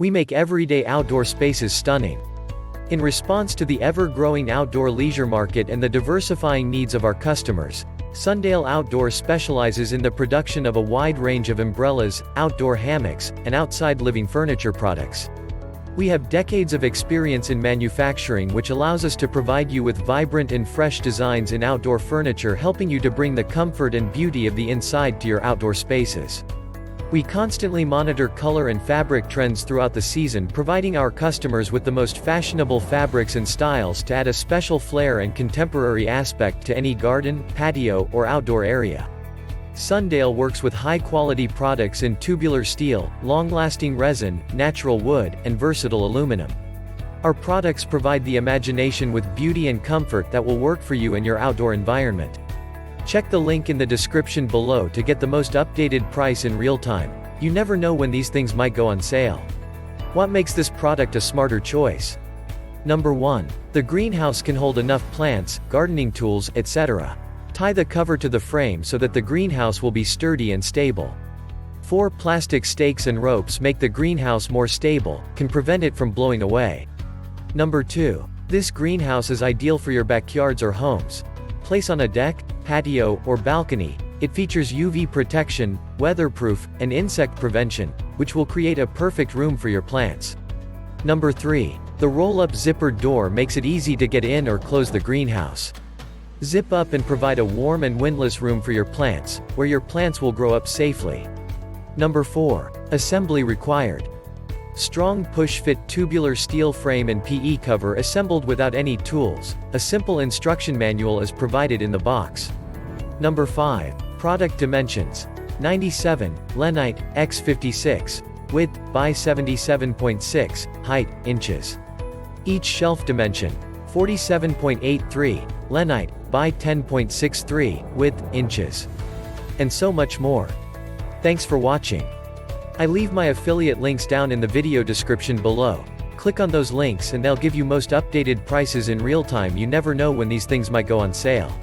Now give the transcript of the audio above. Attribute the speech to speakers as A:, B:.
A: We make everyday outdoor spaces stunning. In response to the ever-growing outdoor leisure market and the diversifying needs of our customers, Sundale Outdoor specializes in the production of a wide range of umbrellas, outdoor hammocks, and outside living furniture products. We have decades of experience in manufacturing, which allows us to provide you with vibrant and fresh designs in outdoor furniture, helping you to bring the comfort and beauty of the inside to your outdoor spaces. We constantly monitor color and fabric trends throughout the season, providing our customers with the most fashionable fabrics and styles to add a special flair and contemporary aspect to any garden, patio, or outdoor area. Sundale works with high-quality products in tubular steel, long-lasting resin, natural wood, and versatile aluminum. Our products provide the imagination with beauty and comfort that will work for you and your outdoor environment. Check the link in the description below to get the most updated price in real time. You never know when these things might go on sale. What makes this product a smarter choice? Number 1. The greenhouse can hold enough plants, gardening tools, etc. Tie the cover to the frame so that the greenhouse will be sturdy and stable. 4 plastic stakes and ropes make the greenhouse more stable, can prevent it from blowing away. Number 2. This greenhouse is ideal for your backyards or homes. Place on a deck, patio, or balcony. It features UV protection, weatherproof, and insect prevention, which will create a perfect room for your plants. Number 3. The roll-up zippered door makes it easy to get in or close the greenhouse. Zip up and provide a warm and windless room for your plants, where your plants will grow up safely. Number 4. Assembly required. Strong push-fit tubular steel frame and PE cover assembled without any tools. A simple instruction manual is provided in the box. Number 5. Product dimensions. 97, Lenite, x 56. Width, by 77.6, height, inches. Each shelf dimension. 47.83, Lenite, by 10.63, width, inches. And so much more. Thanks for watching. I leave my affiliate links down in the video description below. Click on those links and they'll give you most updated prices in real time. You never know when these things might go on sale.